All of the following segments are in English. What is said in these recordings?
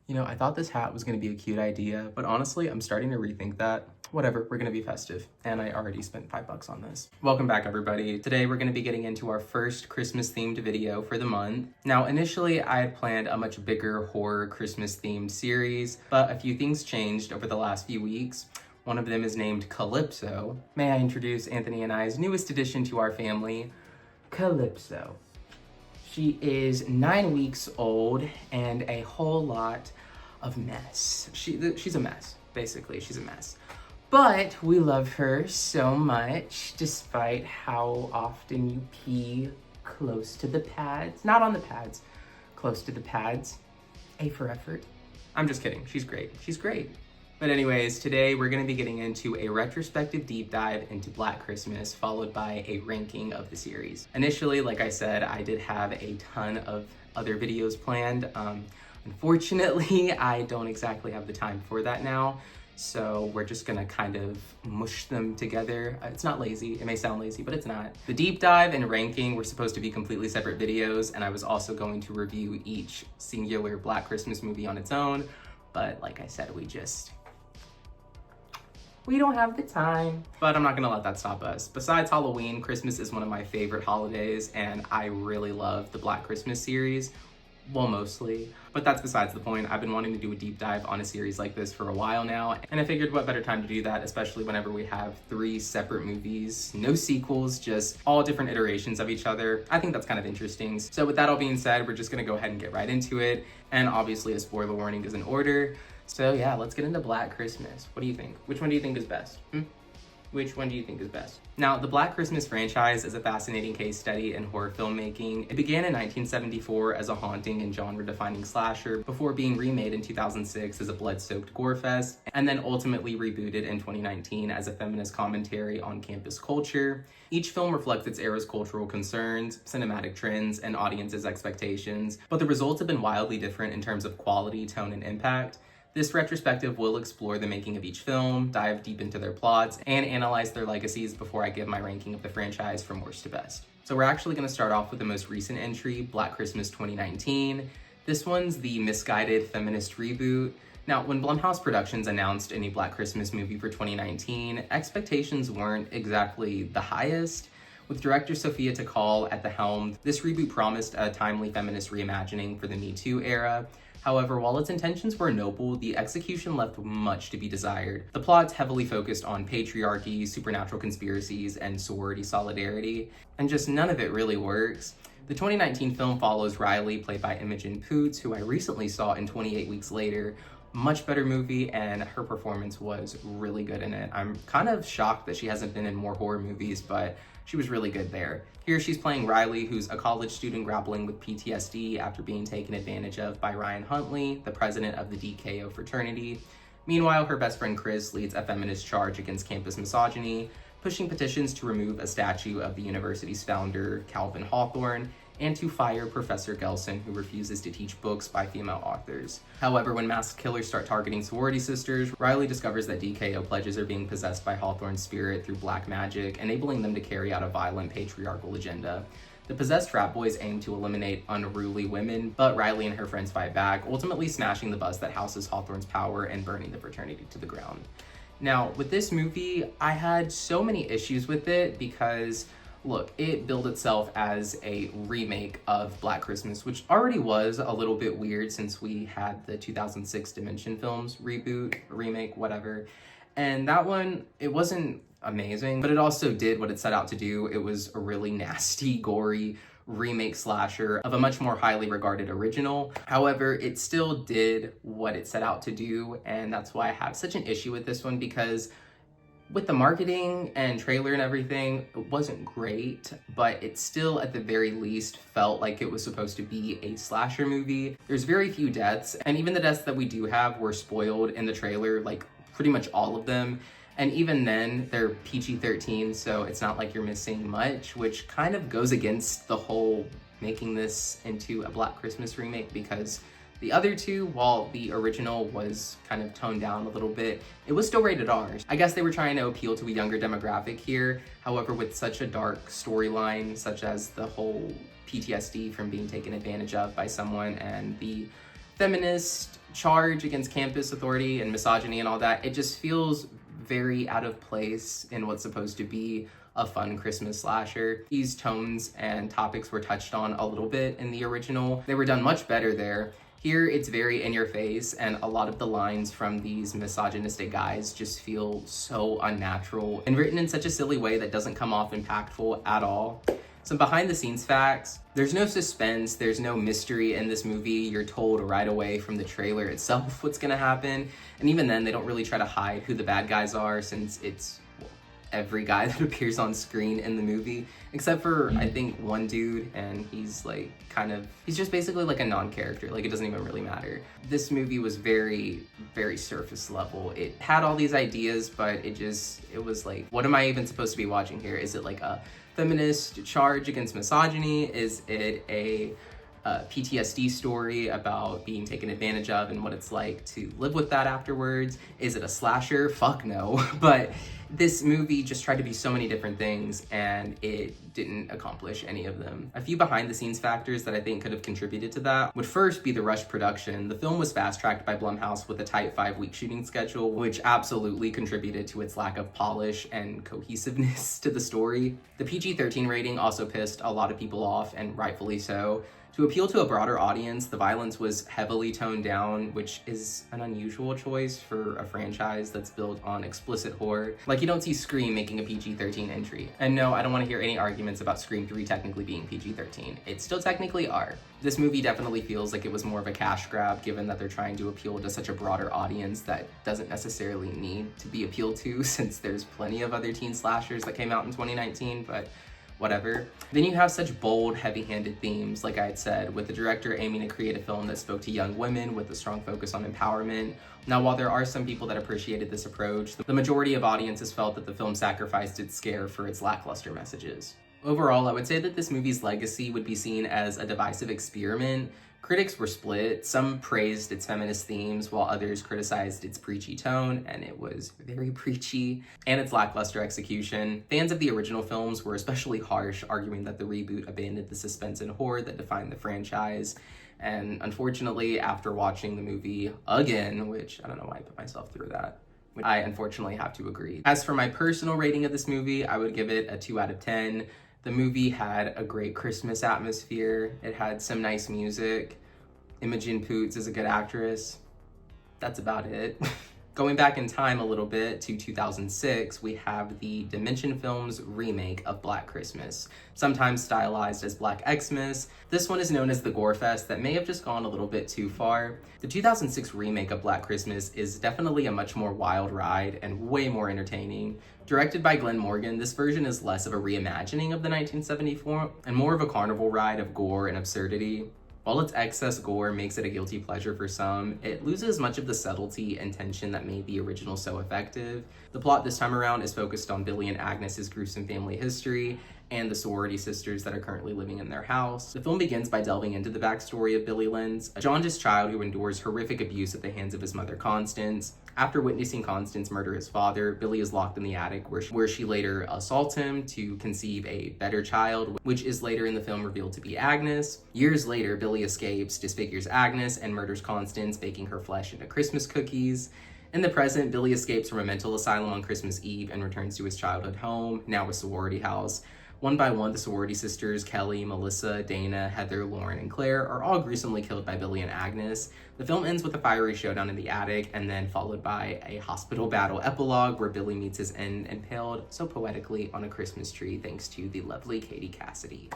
You know, I thought this hat was gonna be a cute idea, but honestly, I'm starting to rethink that. Whatever, we're gonna be festive. And I already spent $5 on this. Welcome back, everybody. Today, we're gonna be getting into our first Christmas-themed video for the month. Now, initially, I had planned a much bigger horror Christmas-themed series, but a few things changed over the last few weeks. One of them is named Calypso. May I introduce Anthony and I's newest addition to our family, Calypso. She is 9 weeks old and a whole lot of mess. She's a mess, basically. She's a mess. But we love her so much, despite how often you pee close to the pads. Not on the pads, close to the pads. A for effort. I'm just kidding. She's great. She's great. But anyways, today we're going to be getting into a retrospective deep dive into Black Christmas, followed by a ranking of the series. Initially, like I said, I did have a ton of other videos planned. Unfortunately, I don't exactly have the time for that now. So we're just gonna kind of mush them together. It's not lazy, it may sound lazy, but it's not. The deep dive and ranking were supposed to be completely separate videos, and I was also going to review each singular Black Christmas movie on its own. But like I said, we don't have the time. But I'm not gonna let that stop us. Besides Halloween, Christmas is one of my favorite holidays, and I really love the Black Christmas series. Well, mostly. But that's besides the point. I've been wanting to do a deep dive on a series like this for a while now, and I figured what better time to do that, especially whenever we have 3 separate movies, no sequels, just all different iterations of each other. I think that's kind of interesting. So with that all being said, we're just gonna go ahead and get right into it, and obviously a spoiler warning is in order. So yeah, let's get into Black Christmas. What do you think? Which one do you think is best? Which one do you think is best? Now, the Black Christmas franchise is a fascinating case study in horror filmmaking. It began in 1974 as a haunting and genre-defining slasher before being remade in 2006 as a blood-soaked gore fest, and then ultimately rebooted in 2019 as a feminist commentary on campus culture. Each film reflects its era's cultural concerns, cinematic trends, and audiences' expectations, but the results have been wildly different in terms of quality, tone, and impact. This retrospective will explore the making of each film, dive deep into their plots, and analyze their legacies before I give my ranking of the franchise from worst to best. So we're actually going to start off with the most recent entry, Black Christmas 2019. This one's the misguided feminist reboot. Now, when Blumhouse Productions announced a new Black Christmas movie for 2019, expectations weren't exactly the highest. With director Sophia Takal at the helm, this reboot promised a timely feminist reimagining for the Me Too era. However, while its intentions were noble, the execution left much to be desired. The plot's heavily focused on patriarchy, supernatural conspiracies, and sorority solidarity, and just none of it really works. The 2019 film follows Riley, played by Imogen Poots, who I recently saw in 28 Weeks Later. Much better movie, and her performance was really good in it. I'm kind of shocked that she hasn't been in more horror movies, but she was really good there. Here she's playing Riley, who's a college student grappling with PTSD after being taken advantage of by Ryan Huntley, the president of the DKO fraternity. Meanwhile, her best friend Chris leads a feminist charge against campus misogyny, pushing petitions to remove a statue of the university's founder, Calvin Hawthorne, and to fire Professor Gelson, who refuses to teach books by female authors. However, when masked killers start targeting sorority sisters, Riley discovers that DKO pledges are being possessed by Hawthorne's spirit through black magic, enabling them to carry out a violent patriarchal agenda. The possessed frat boys aim to eliminate unruly women, but Riley and her friends fight back, ultimately smashing the bus that houses Hawthorne's power and burning the fraternity to the ground. Now, with this movie, I had so many issues with it because look, it billed itself as a remake of Black Christmas, which already was a little bit weird since we had the 2006 Dimension Films reboot, remake, whatever. And that one, it wasn't amazing, but it also did what it set out to do. It was a really nasty, gory remake slasher of a much more highly regarded original. However, it still did what it set out to do, and that's why I have such an issue with this one, because with the marketing and trailer and everything, it wasn't great, but it still at the very least felt like it was supposed to be a slasher movie. There's very few deaths, and even the deaths that we do have were spoiled in the trailer, like pretty much all of them. And even then, they're PG-13, so it's not like you're missing much, which kind of goes against the whole making this into a Black Christmas remake, because the other two, while the original was kind of toned down a little bit, it was still rated R. I guess they were trying to appeal to a younger demographic here. However, with such a dark storyline, such as the whole PTSD from being taken advantage of by someone and the feminist charge against campus authority and misogyny and all that, it just feels very out of place in what's supposed to be a fun Christmas slasher. These tones and topics were touched on a little bit in the original. They were done much better there. Here, it's very in your face, and a lot of the lines from these misogynistic guys just feel so unnatural and written in such a silly way that doesn't come off impactful at all. Some behind the scenes facts: there's no suspense, there's no mystery in this movie. You're told right away from the trailer itself what's gonna happen, and even then they don't really try to hide who the bad guys are, since it's every guy that appears on screen in the movie, except for I think one dude, and he's like he's just basically like a non-character, like it doesn't even really matter. This movie was very, very surface level. It had all these ideas, but it was like, what am I even supposed to be watching here? Is it like a feminist charge against misogyny? Is it a PTSD story about being taken advantage of and what it's like to live with that afterwards? Is it a slasher? Fuck no. But this movie just tried to be so many different things, and it didn't accomplish any of them. A few behind the scenes factors that I think could have contributed to that would first be the rushed production. The film was fast-tracked by Blumhouse with a tight 5-week shooting schedule, which absolutely contributed to its lack of polish and cohesiveness to the story. The PG-13 rating also pissed a lot of people off, and rightfully so. To appeal to a broader audience, the violence was heavily toned down, which is an unusual choice for a franchise that's built on explicit horror. Like, you don't see Scream making a PG-13 entry. And no, I don't want to hear any arguments about Scream 3 technically being PG-13. It still technically are. This movie definitely feels like it was more of a cash grab, given that they're trying to appeal to such a broader audience that doesn't necessarily need to be appealed to, since there's plenty of other teen slashers that came out in 2019, but whatever. Then you have such bold, heavy-handed themes, like I had said, with the director aiming to create a film that spoke to young women with a strong focus on empowerment. Now, while there are some people that appreciated this approach, the majority of audiences felt that the film sacrificed its scare for its lackluster messages. Overall, I would say that this movie's legacy would be seen as a divisive experiment. Critics were split. Some praised its feminist themes, while others criticized its preachy tone, and it was very preachy, and its lackluster execution. Fans of the original films were especially harsh, arguing that the reboot abandoned the suspense and horror that defined the franchise. And unfortunately, after watching the movie again, which I don't know why I put myself through that, I unfortunately have to agree. As for my personal rating of this movie, I would give it a 2 out of 10. The movie had a great Christmas atmosphere. It had some nice music. Imogen Poots is a good actress. That's about it. Going back in time a little bit to 2006, we have the Dimension Films remake of Black Christmas, sometimes stylized as Black Xmas. This one is known as the Gore Fest that may have just gone a little bit too far. The 2006 remake of Black Christmas is definitely a much more wild ride and way more entertaining. Directed by Glenn Morgan, this version is less of a reimagining of the 1974 and more of a carnival ride of gore and absurdity. While its excess gore makes it a guilty pleasure for some, it loses much of the subtlety and tension that made the original so effective. The plot this time around is focused on Billy and Agnes's gruesome family history and the sorority sisters that are currently living in their house. The film begins by delving into the backstory of Billy Lenz, a jaundiced child who endures horrific abuse at the hands of his mother Constance. After witnessing Constance murder his father, Billy is locked in the attic where she later assaults him to conceive a better child, which is later in the film revealed to be Agnes. Years later, Billy escapes, disfigures Agnes, and murders Constance, baking her flesh into Christmas cookies. In the present, Billy escapes from a mental asylum on Christmas Eve and returns to his childhood home, now a sorority house. One by one, the sorority sisters, Kelly, Melissa, Dana, Heather, Lauren, and Claire, are all gruesomely killed by Billy and Agnes. The film ends with a fiery showdown in the attic, and then followed by a hospital battle epilogue where Billy meets his end impaled so poetically on a Christmas tree thanks to the lovely Katie Cassidy.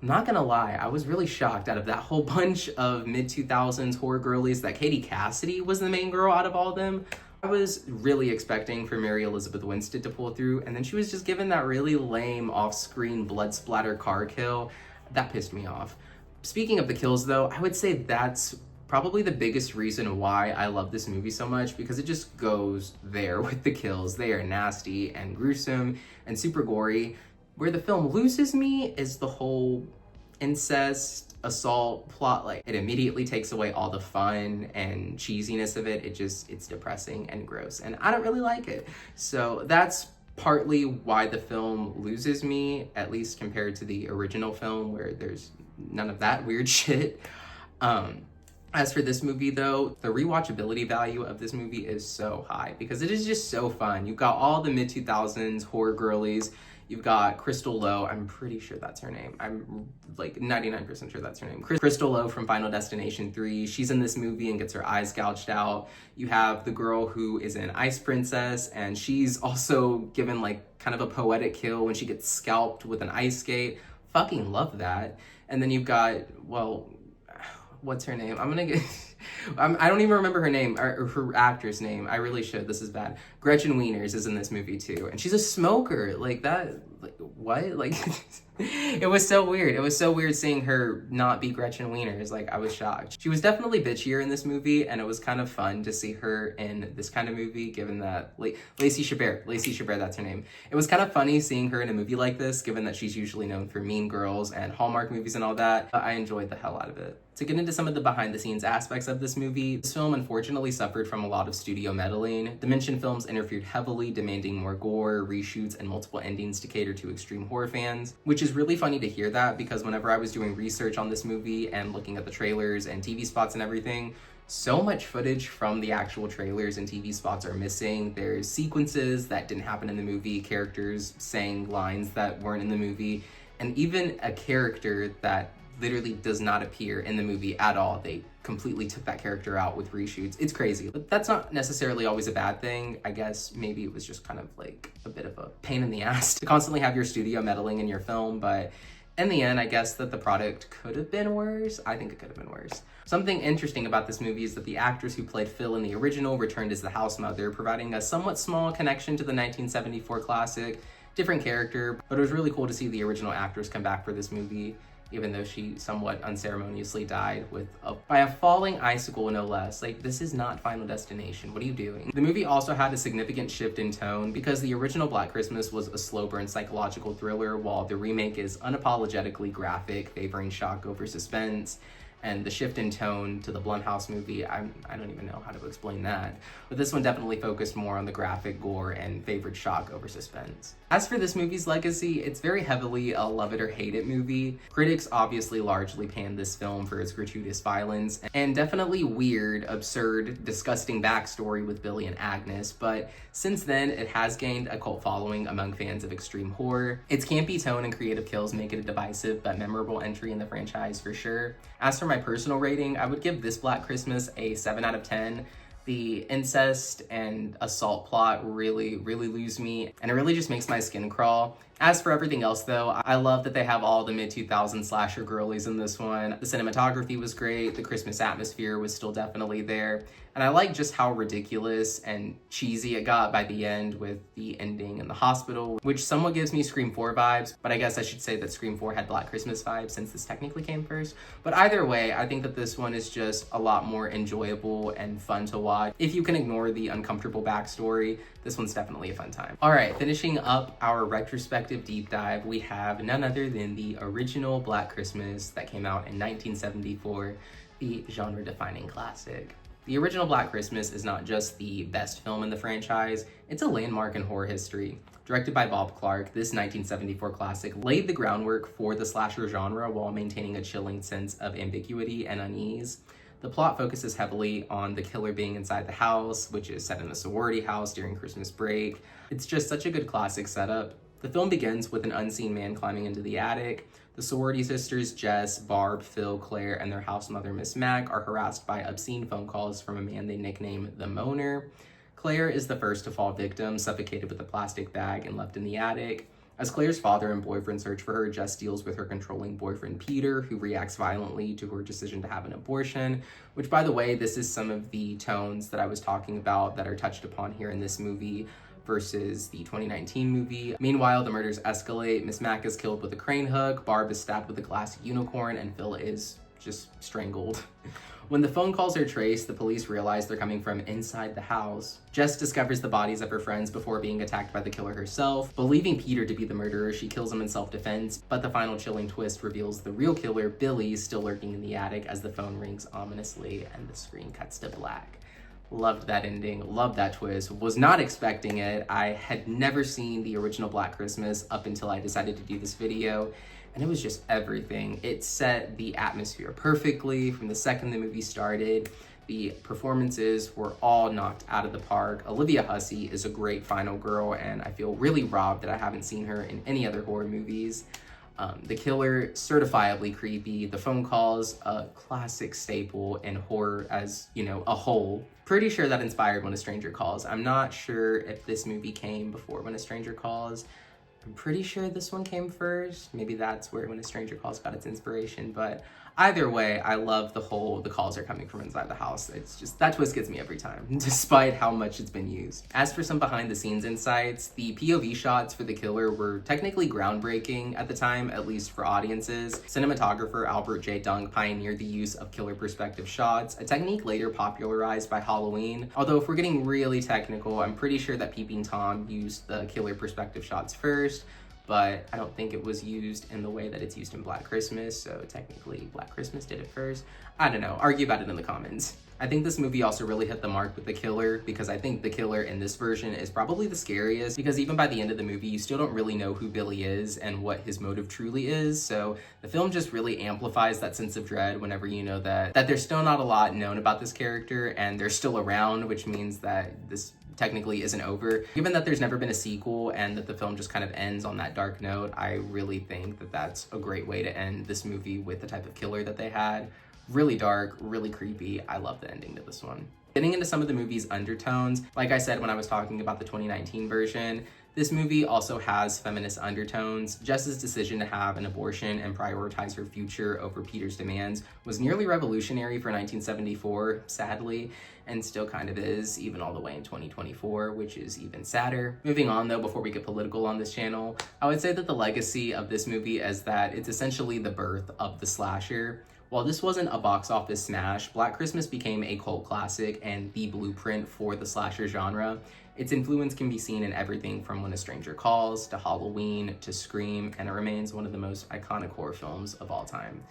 I'm not gonna lie, I was really shocked out of that whole bunch of mid-2000s horror girlies that Katie Cassidy was the main girl out of all of them. I was really expecting for Mary Elizabeth Winstead to pull through, and then she was just given that really lame off-screen blood splatter car kill. That pissed me off. Speaking of the kills though, I would say that's probably the biggest reason why I love this movie so much, because it just goes there with the kills. They are nasty and gruesome and super gory. Where the film loses me is the whole incest assault plot. Like, it immediately takes away all the fun and cheesiness of it. It's depressing and gross, and I don't really like it. So that's partly why the film loses me, at least compared to the original film where there's none of that weird shit. As for this movie though, the rewatchability value of this movie is so high because it is just so fun. You've got all the mid-2000s horror girlies. You've got Crystal Lowe, I'm pretty sure that's her name. I'm like 99% sure that's her name. Crystal Lowe from Final Destination 3. She's in this movie and gets her eyes gouged out. You have the girl who is an Ice Princess, and she's also given like kind of a poetic kill when she gets scalped with an ice skate. Fucking love that. And then you've got, well, what's her name? I don't even remember her name, or her actor's name. I really should. This is bad. Gretchen Wieners is in this movie too, and she's a smoker. Like that, like what? Like it was so weird. It was so weird seeing her not be Gretchen Wieners. Like I was shocked. She was definitely bitchier in this movie, and it was kind of fun to see her in this kind of movie, given that Lacey Chabert, that's her name. It was kind of funny seeing her in a movie like this, given that she's usually known for Mean Girls and Hallmark movies and all that. But I enjoyed the hell out of it. To get into some of the behind-the-scenes aspects of this movie, this film unfortunately suffered from a lot of studio meddling. Dimension Films interfered heavily, demanding more gore, reshoots, and multiple endings to cater to extreme horror fans, which is really funny to hear that because whenever I was doing research on this movie and looking at the trailers and TV spots and everything, so much footage from the actual trailers and TV spots are missing. There's sequences that didn't happen in the movie, characters saying lines that weren't in the movie, and even a character that literally does not appear in the movie at all. They completely took that character out with reshoots. It's crazy. But that's not necessarily always a bad thing. I guess maybe it was just kind of like a bit of a pain in the ass to constantly have your studio meddling in your film, but in the end, I guess that the product could have been worse. I think it could have been worse. Something interesting about this movie is that the actress who played Phil in the original returned as the house mother, providing a somewhat small connection to the 1974 classic. Different character, but it was really cool to see the original actress come back for this movie, even though she somewhat unceremoniously died by a falling icicle, no less. Like, this is not Final Destination. What are you doing? The movie also had a significant shift in tone because the original Black Christmas was a slow burn psychological thriller, while the remake is unapologetically graphic, favoring shock over suspense. And the shift in tone to the Blumhouse movie, I don't even know how to explain that. But this one definitely focused more on the graphic gore and favored shock over suspense. As for this movie's legacy, it's very heavily a love it or hate it movie. Critics obviously largely panned this film for its gratuitous violence and definitely weird, absurd, disgusting backstory with Billy and Agnes, but since then it has gained a cult following among fans of extreme horror. Its campy tone and creative kills make it a divisive but memorable entry in the franchise for sure. As for my personal rating, I would give this Black Christmas a 7 out of 10. The incest and assault plot really lose me, and it really just makes my skin crawl. As for everything else though, I love that they have all the mid-2000s slasher girlies in this one. The cinematography was great, the Christmas atmosphere was still definitely there, and I like just how ridiculous and cheesy it got by the end with the ending in the hospital, which somewhat gives me Scream 4 vibes, but I guess I should say that Scream 4 had Black Christmas vibes since this technically came first. But either way, I think that this one is just a lot more enjoyable and fun to watch. If you can ignore the uncomfortable backstory, this one's definitely a fun time. All right, finishing up our retrospective deep dive, we have none other than the original Black Christmas that came out in 1974, the genre-defining classic. The original Black Christmas is not just the best film in the franchise, it's a landmark in horror history. Directed by Bob Clark, this 1974 classic laid the groundwork for the slasher genre while maintaining a chilling sense of ambiguity and unease. The plot focuses heavily on the killer being inside the house, which is set in a sorority house during Christmas break. It's just such a good classic setup. The film begins with an unseen man climbing into the attic. The sorority sisters Jess, Barb, Phil, Claire, and their house mother Miss Mac are harassed by obscene phone calls from a man they nickname the Moaner. Claire is the first to fall victim, suffocated with a plastic bag and left in the attic. As Claire's father and boyfriend search for her, Jess deals with her controlling boyfriend Peter, who reacts violently to her decision to have an abortion, which, by the way, this is some of the tones that I was talking about that are touched upon here in this movie versus the 2019 movie. Meanwhile, the murders escalate. Miss Mac is killed with a crane hook, Barb is stabbed with a glass unicorn, and Phil is just strangled. When the phone calls are traced, the police realize they're coming from inside the house. Jess discovers the bodies of her friends before being attacked by the killer herself. Believing Peter to be the murderer, she kills him in self-defense, but the final chilling twist reveals the real killer, Billy, still lurking in the attic as the phone rings ominously and the screen cuts to black. Loved that ending, loved that twist, was not expecting it. I had never seen the original Black Christmas up until I decided to do this video, and it was just everything. It set the atmosphere perfectly from the second the movie started. The performances were all knocked out of the park. Olivia Hussey is a great final girl, and I feel really robbed that I haven't seen her in any other horror movies. The killer, certifiably creepy. The phone calls, a classic staple in horror as, you know, a whole. Pretty sure that inspired When a Stranger Calls. I'm not sure if this movie came before When a Stranger Calls. I'm pretty sure this one came first. Maybe that's where When a Stranger Calls got its inspiration, but either way, I love the calls are coming from inside the house. It's just, that twist gets me every time, despite how much it's been used. As for some behind the scenes insights, the POV shots for the killer were technically groundbreaking at the time, at least for audiences. Cinematographer Albert J. Dunk pioneered the use of killer perspective shots, a technique later popularized by Halloween. Although if we're getting really technical, I'm pretty sure that Peeping Tom used the killer perspective shots first, but I don't think it was used in the way that it's used in Black Christmas, so technically Black Christmas did it first. I don't know, argue about it in the comments. I think this movie also really hit the mark with the killer, because I think the killer in this version is probably the scariest, because even by the end of the movie, you still don't really know who Billy is and what his motive truly is, so the film just really amplifies that sense of dread whenever you know that there's still not a lot known about this character, and they're still around, which means that this technically isn't over. Given that there's never been a sequel and that the film just kind of ends on that dark note, I really think that that's a great way to end this movie with the type of killer that they had. Really dark, really creepy. I love the ending to this one. Getting into some of the movie's undertones, like I said when I was talking about the 2019 version, this movie also has feminist undertones. Jess's decision to have an abortion and prioritize her future over Peter's demands was nearly revolutionary for 1974, sadly, and still kind of is, even all the way in 2024, which is even sadder. Moving on though, before we get political on this channel, I would say that the legacy of this movie is that it's essentially the birth of the slasher. While this wasn't a box office smash, Black Christmas became a cult classic and the blueprint for the slasher genre. Its influence can be seen in everything from When a Stranger Calls to Halloween to Scream, and it remains one of the most iconic horror films of all time.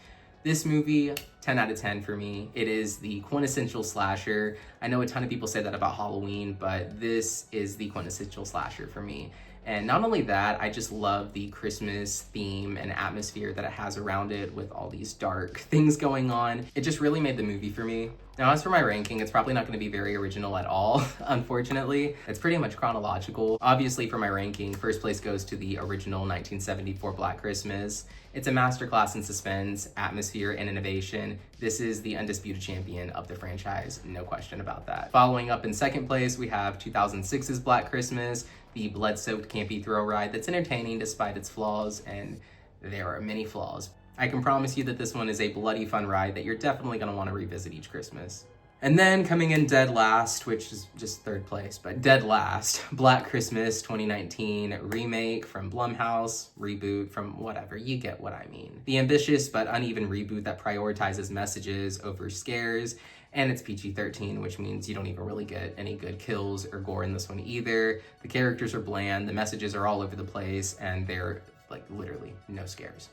This movie, 10 out of 10 for me. It is the quintessential slasher. I know a ton of people say that about Halloween, but this is the quintessential slasher for me. And not only that, I just love the Christmas theme and atmosphere that it has around it with all these dark things going on. It just really made the movie for me. Now, as for my ranking, it's probably not going to be very original at all, unfortunately. It's pretty much chronological. Obviously, for my ranking, first place goes to the original 1974 Black Christmas. It's a masterclass in suspense, atmosphere, and innovation. This is the undisputed champion of the franchise, no question about that. Following up in second place, we have 2006's Black Christmas, the blood-soaked campy thrill ride that's entertaining despite its flaws, and there are many flaws. I can promise you that this one is a bloody fun ride that you're definitely going to want to revisit each Christmas. And then coming in dead last, which is just third place, but dead last, Black Christmas 2019 remake from Blumhouse, reboot from whatever, you get what I mean. The ambitious but uneven reboot that prioritizes messages over scares, and it's PG-13, which means you don't even really get any good kills or gore in this one either. The characters are bland, the messages are all over the place, and they're like literally no scares.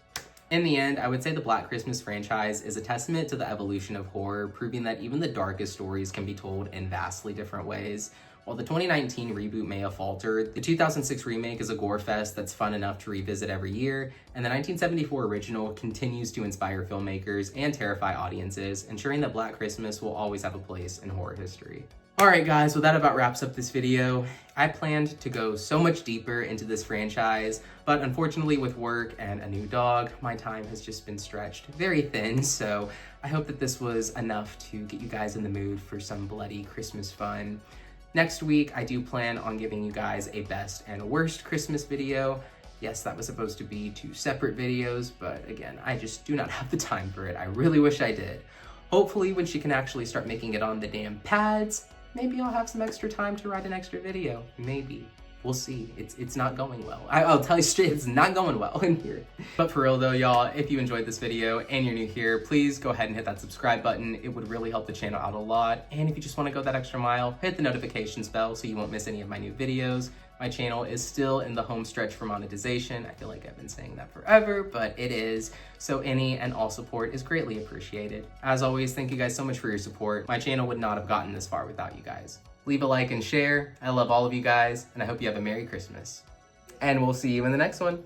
In the end, I would say the Black Christmas franchise is a testament to the evolution of horror, proving that even the darkest stories can be told in vastly different ways. While the 2019 reboot may have faltered, the 2006 remake is a gore fest that's fun enough to revisit every year, and the 1974 original continues to inspire filmmakers and terrify audiences, ensuring that Black Christmas will always have a place in horror history. Alright guys, well that about wraps up this video. I planned to go so much deeper into this franchise, but unfortunately with work and a new dog, my time has just been stretched very thin, so I hope that this was enough to get you guys in the mood for some bloody Christmas fun. Next week, I do plan on giving you guys a best and worst Christmas video. Yes, that was supposed to be 2 separate videos, but again, I just do not have the time for it. I really wish I did. Hopefully, when she can actually start making it on the damn pads, maybe I'll have some extra time to write an extra video. Maybe. We'll see. It's not going well. I'll tell you straight, it's not going well in here. But for real though, y'all, if you enjoyed this video and you're new here, please go ahead and hit that subscribe button. It would really help the channel out a lot. And if you just want to go that extra mile, hit the notifications bell so you won't miss any of my new videos. My channel is still in the home stretch for monetization. I feel like I've been saying that forever, but it is. So any and all support is greatly appreciated. As always, thank you guys so much for your support. My channel would not have gotten this far without you guys. Leave a like and share. I love all of you guys, and I hope you have a Merry Christmas. And we'll see you in the next one.